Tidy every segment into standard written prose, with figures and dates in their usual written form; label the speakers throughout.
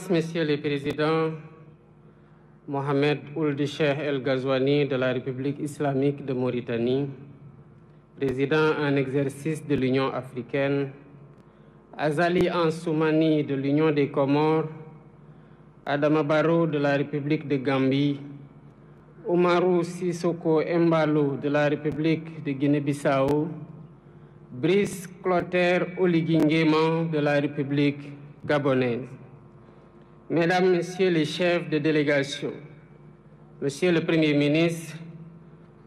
Speaker 1: Excellence, Messieurs les Présidents, Mohamed Ould Cheikh El Ghazouani de la République islamique de Mauritanie, Président en exercice de l'Union africaine, Azali Ansoumani de l'Union des Comores, Adama Barrow de la République de Gambie, Oumarou Sissoko Embalo de la République de Guinée-Bissau, Brice Clotaire Oligui Nguema de la République gabonaise. Mesdames, Messieurs les chefs de délégation, Monsieur le Premier ministre,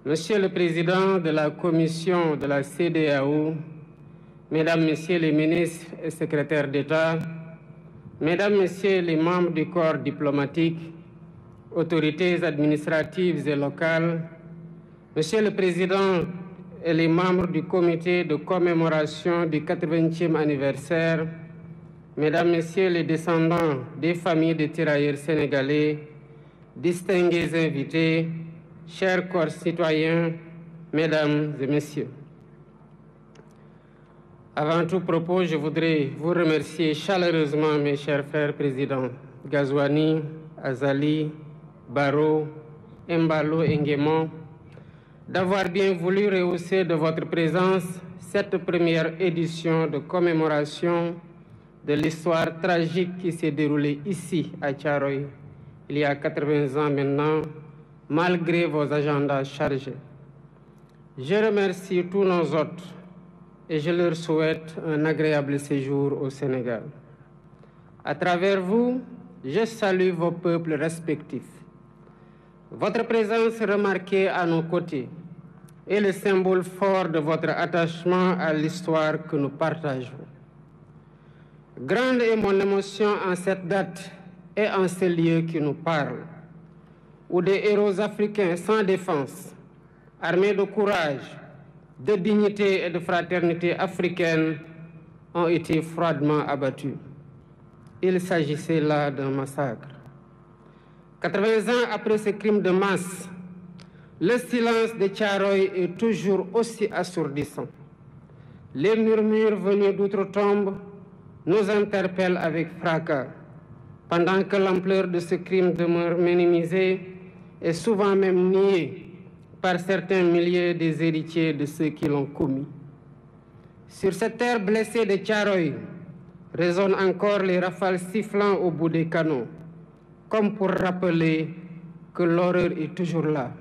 Speaker 1: Monsieur le Président de la Commission de la CEDEAO, Mesdames, Messieurs les ministres et secrétaires d'État, Mesdames, Messieurs les membres du corps diplomatique, autorités administratives et locales, Monsieur le Président et les membres du comité de commémoration du 80e anniversaire, Mesdames, Messieurs les descendants des familles des tirailleurs sénégalais, distingués invités, chers concitoyens, Mesdames et Messieurs. Avant tout propos, je voudrais vous remercier chaleureusement, mes chers frères présidents Ghazouani, Azali, Barrow, Embalo et Nguema, d'avoir bien voulu rehausser de votre présence cette première édition de commémoration de l'histoire tragique qui s'est déroulée ici à Thiaroye il y a 80 ans maintenant, malgré vos agendas chargés. Je remercie tous nos hôtes et je leur souhaite un agréable séjour au Sénégal. À travers vous, je salue vos peuples respectifs. Votre présence remarquée à nos côtés est le symbole fort de votre attachement à l'histoire que nous partageons. Grande est mon émotion en cette date et en ce lieu qui nous parle, où des héros africains sans défense, armés de courage, de dignité et de fraternité africaine, ont été froidement abattus. Il s'agissait là d'un massacre. 80 ans après ce crime de masse, le silence de Thiaroye est toujours aussi assourdissant. Les murmures venus d'outre-tombe nous interpellent avec fracas, pendant que l'ampleur de ce crime demeure minimisée et souvent même niée par certains milliers des héritiers de ceux qui l'ont commis. Sur cette terre blessée de Thiaroye résonnent encore les rafales sifflant au bout des canons, comme pour rappeler que l'horreur est toujours là,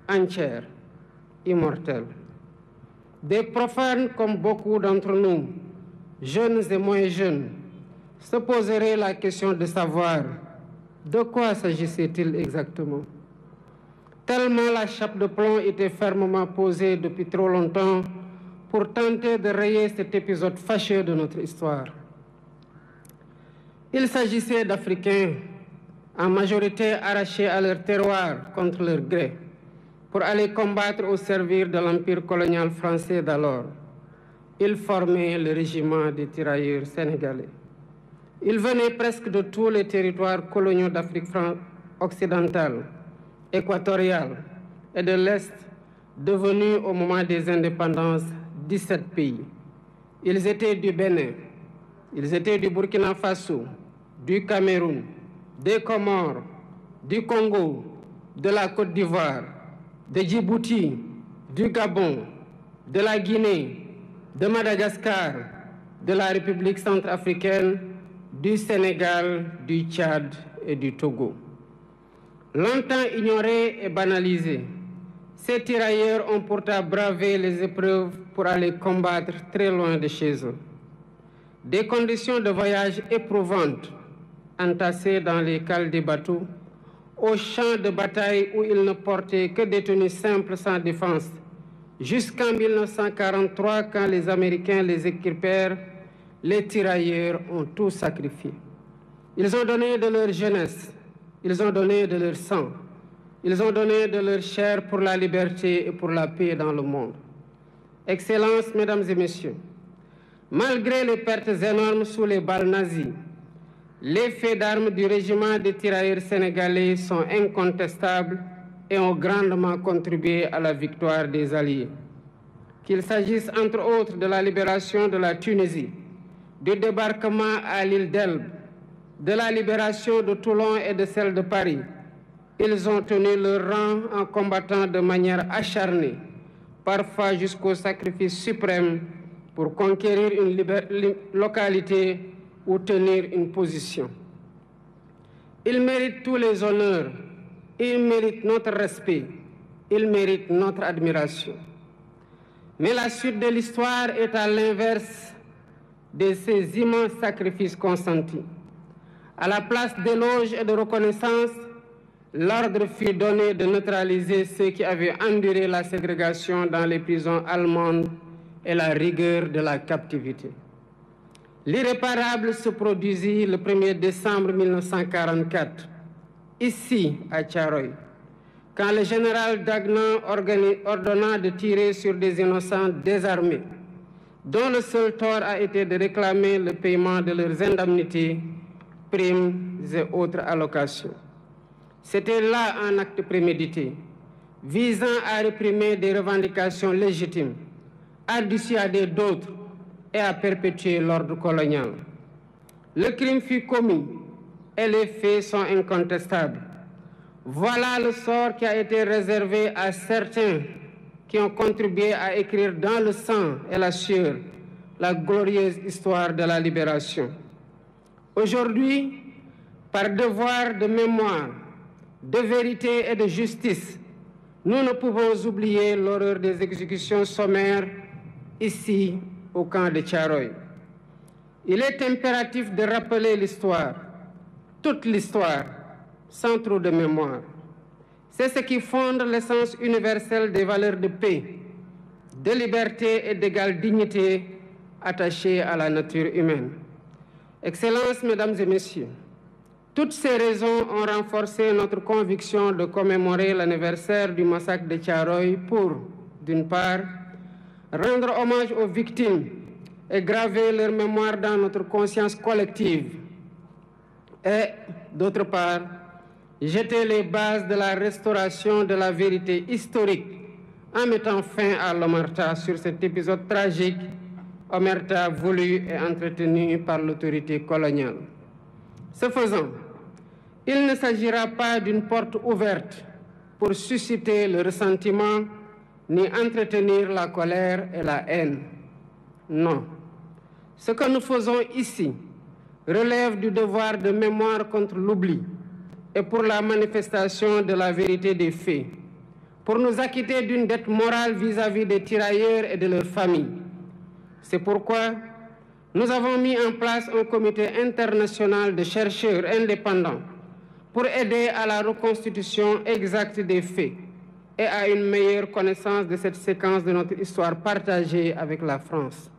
Speaker 1: entière, immortelle. Des profanes comme beaucoup d'entre nous, jeunes et moins jeunes, se poseraient la question de savoir de quoi s'agissait-il exactement. Tellement la chape de plomb était fermement posée depuis trop longtemps pour tenter de rayer cet épisode fâcheux de notre histoire. Il s'agissait d'Africains, en majorité arrachés à leur terroir contre leur gré, pour aller combattre au service de l'empire colonial français d'alors. Ils formaient le régiment des tirailleurs sénégalais. Ils venaient presque de tous les territoires coloniaux d'Afrique occidentale, équatoriale et de l'Est, devenus au moment des indépendances 17 pays. Ils étaient du Bénin, ils étaient du Burkina Faso, du Cameroun, des Comores, du Congo, de la Côte d'Ivoire, de Djibouti, du Gabon, de la Guinée, de Madagascar, de la République centrafricaine, du Sénégal, du Tchad et du Togo. Longtemps ignorés et banalisés, ces tirailleurs ont pourtant bravé les épreuves pour aller combattre très loin de chez eux. Des conditions de voyage éprouvantes, entassés dans les cales des bateaux, aux champs de bataille où ils ne portaient que des tenues simples sans défense, jusqu'en 1943, quand les Américains les équipèrent, les tirailleurs ont tout sacrifié. Ils ont donné de leur jeunesse, ils ont donné de leur sang, ils ont donné de leur chair pour la liberté et pour la paix dans le monde. Excellences, Mesdames et Messieurs, malgré les pertes énormes sous les balles nazies, les faits d'armes du régiment des tirailleurs sénégalais sont incontestables et ont grandement contribué à la victoire des Alliés. Qu'il s'agisse entre autres de la libération de la Tunisie, du débarquement à l'île d'Elbe, de la libération de Toulon et de celle de Paris, ils ont tenu leur rang en combattant de manière acharnée, parfois jusqu'au sacrifice suprême, pour conquérir une localité ou tenir une position. Ils méritent tous les honneurs, ils méritent notre respect, ils méritent notre admiration. Mais la suite de l'histoire est à l'inverse de ces immenses sacrifices consentis. À la place d'éloges et de reconnaissance, l'ordre fut donné de neutraliser ceux qui avaient enduré la ségrégation dans les prisons allemandes et la rigueur de la captivité. L'irréparable se produisit le 1er décembre 1944, ici à Thiaroye, quand le général Dagnan ordonna de tirer sur des innocents désarmés, dont le seul tort a été de réclamer le paiement de leurs indemnités, primes et autres allocations. C'était là un acte prémédité, visant à réprimer des revendications légitimes, à dissuader d'autres et à perpétuer l'ordre colonial. Le crime fut commis et les faits sont incontestables. Voilà le sort qui a été réservé à certains qui ont contribué à écrire dans le sang et la sueur la glorieuse histoire de la libération. Aujourd'hui, par devoir de mémoire, de vérité et de justice, nous ne pouvons oublier l'horreur des exécutions sommaires ici au camp de Thiaroye. Il est impératif de rappeler l'histoire, toute l'histoire, sans trop de mémoire. C'est ce qui fonde l'essence universelle des valeurs de paix, de liberté et d'égale dignité attachées à la nature humaine. Excellences, Mesdames et Messieurs, toutes ces raisons ont renforcé notre conviction de commémorer l'anniversaire du massacre de Thiaroye pour, d'une part, rendre hommage aux victimes et graver leur mémoire dans notre conscience collective, et, d'autre part, jeter les bases de la restauration de la vérité historique en mettant fin à l'omerta sur cet épisode tragique, omerta voulu et entretenu par l'autorité coloniale. Ce faisant, il ne s'agira pas d'une porte ouverte pour susciter le ressentiment ni entretenir la colère et la haine. Non. Ce que nous faisons ici relève du devoir de mémoire contre l'oubli et pour la manifestation de la vérité des faits, pour nous acquitter d'une dette morale vis-à-vis des tirailleurs et de leurs familles. C'est pourquoi nous avons mis en place un comité international de chercheurs indépendants pour aider à la reconstitution exacte des faits et à une meilleure connaissance de cette séquence de notre histoire partagée avec la France.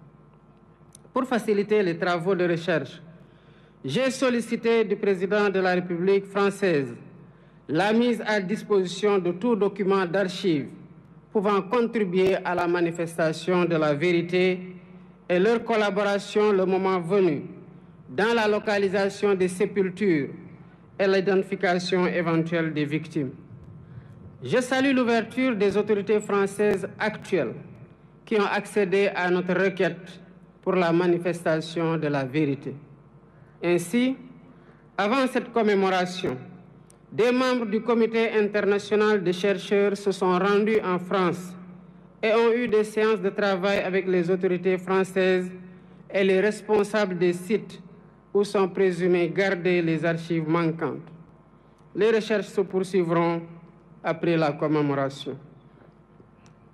Speaker 1: Pour faciliter les travaux de recherche, j'ai sollicité du président de la République française la mise à disposition de tout document d'archives pouvant contribuer à la manifestation de la vérité et leur collaboration le moment venu dans la localisation des sépultures et l'identification éventuelle des victimes. Je salue l'ouverture des autorités françaises actuelles qui ont accédé à notre requête pour la manifestation de la vérité. Ainsi, avant cette commémoration, des membres du Comité international des chercheurs se sont rendus en France et ont eu des séances de travail avec les autorités françaises et les responsables des sites où sont présumées gardées les archives manquantes. Les recherches se poursuivront après la commémoration.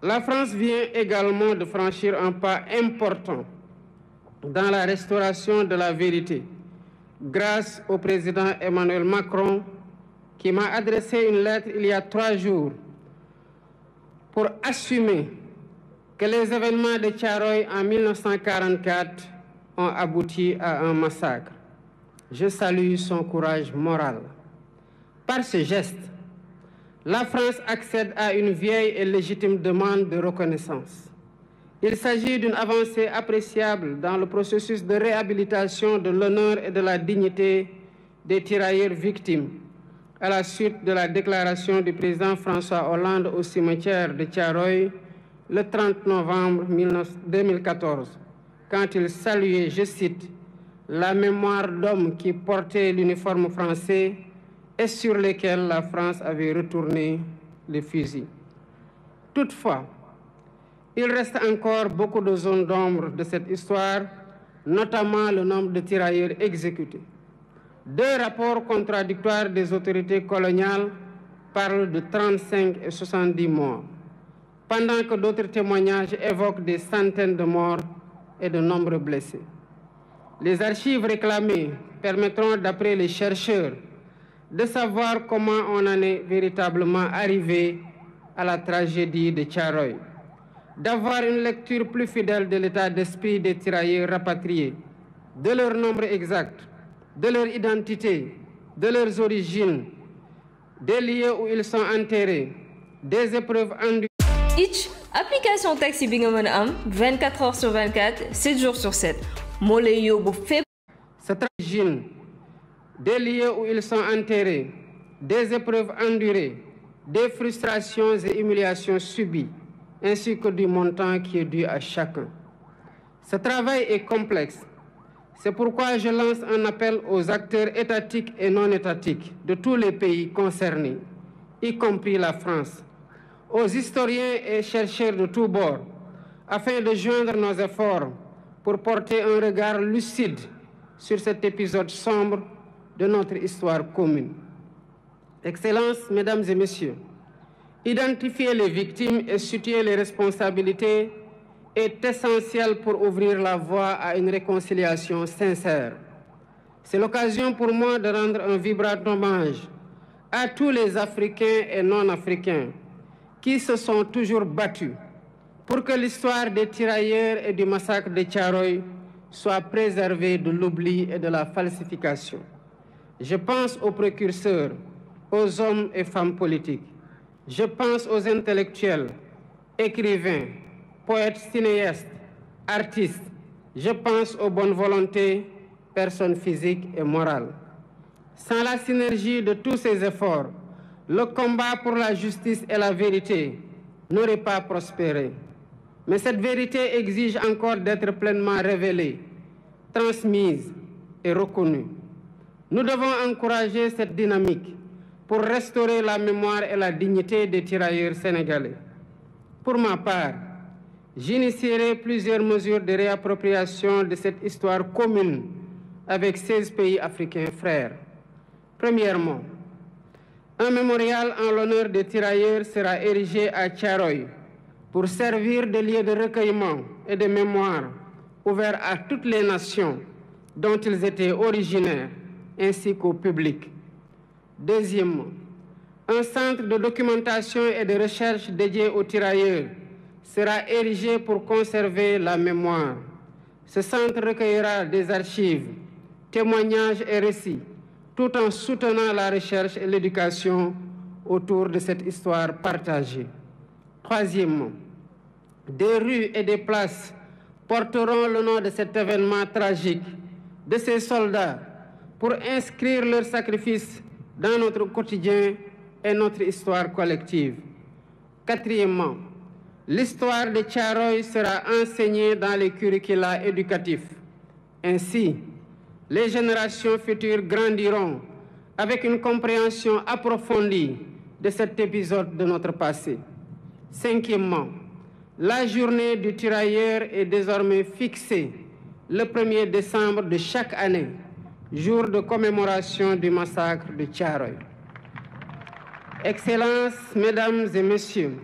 Speaker 1: La France vient également de franchir un pas important dans la restauration de la vérité, grâce au président Emmanuel Macron, qui m'a adressé une lettre il y a 3 jours pour assumer que les événements de Thiaroye en 1944 ont abouti à un massacre. Je salue son courage moral. Par ce geste, la France accède à une vieille et légitime demande de reconnaissance. Il s'agit d'une avancée appréciable dans le processus de réhabilitation de l'honneur et de la dignité des tirailleurs victimes, à la suite de la déclaration du président François Hollande au cimetière de Thiaroye le 30 novembre 2014, quand il saluait, je cite, « la mémoire d'hommes qui portaient l'uniforme français et sur lesquels la France avait retourné les fusils. Toutefois, il reste encore beaucoup de zones d'ombre de cette histoire, notamment le nombre de tirailleurs exécutés. Deux rapports contradictoires des autorités coloniales parlent de 35 et 70 morts, pendant que d'autres témoignages évoquent des centaines de morts et de nombreux blessés. Les archives réclamées permettront, d'après les chercheurs, de savoir comment on en est véritablement arrivé à la tragédie de Thiaroye, d'avoir une lecture plus fidèle de l'état d'esprit des tirailleurs rapatriés, de leur nombre exact, de leur identité, de leurs origines, des lieux où ils sont enterrés, des épreuves endurées.
Speaker 2: Itch, application taxi bi nga mën a am 24 heures sur 24, 7 jours sur 7. moo lay yóbbu fépp.
Speaker 1: Cette origine, des lieux où ils sont enterrés, des épreuves endurées, des frustrations et humiliations subies, ainsi que du montant qui est dû à chacun. Ce travail est complexe. C'est pourquoi je lance un appel aux acteurs étatiques et non étatiques de tous les pays concernés, y compris la France, aux historiens et chercheurs de tous bords, afin de joindre nos efforts pour porter un regard lucide sur cet épisode sombre de notre histoire commune. Excellences, Mesdames et Messieurs, identifier les victimes et situer les responsabilités est essentiel pour ouvrir la voie à une réconciliation sincère. C'est l'occasion pour moi de rendre un vibrant hommage à tous les Africains et non-Africains qui se sont toujours battus pour que l'histoire des tirailleurs et du massacre de Thiaroye soit préservée de l'oubli et de la falsification. Je pense aux précurseurs, aux hommes et femmes politiques. Je pense aux intellectuels, écrivains, poètes, cinéastes, artistes. Je pense aux bonnes volontés, personnes physiques et morales. Sans la synergie de tous ces efforts, le combat pour la justice et la vérité n'aurait pas prospéré. Mais cette vérité exige encore d'être pleinement révélée, transmise et reconnue. Nous devons encourager cette dynamique pour restaurer la mémoire et la dignité des tirailleurs sénégalais. Pour ma part, j'initierai plusieurs mesures de réappropriation de cette histoire commune avec 16 pays africains frères. Premièrement, un mémorial en l'honneur des tirailleurs sera érigé à Thiaroye pour servir de lieu de recueillement et de mémoire ouvert à toutes les nations dont ils étaient originaires, ainsi qu'au public. Deuxièmement, un centre de documentation et de recherche dédié aux tirailleurs sera érigé pour conserver la mémoire. Ce centre recueillera des archives, témoignages et récits, tout en soutenant la recherche et l'éducation autour de cette histoire partagée. Troisièmement, des rues et des places porteront le nom de cet événement tragique, de ces soldats, pour inscrire leur sacrifice dans notre quotidien et notre histoire collective. Quatrièmement, l'histoire de Thiaroye sera enseignée dans les curricula éducatifs. Ainsi, les générations futures grandiront avec une compréhension approfondie de cet épisode de notre passé. Cinquièmement, la journée du tirailleur est désormais fixée le 1er décembre de chaque année, jour de commémoration du massacre de Thiaroye. Excellences, Mesdames et Messieurs,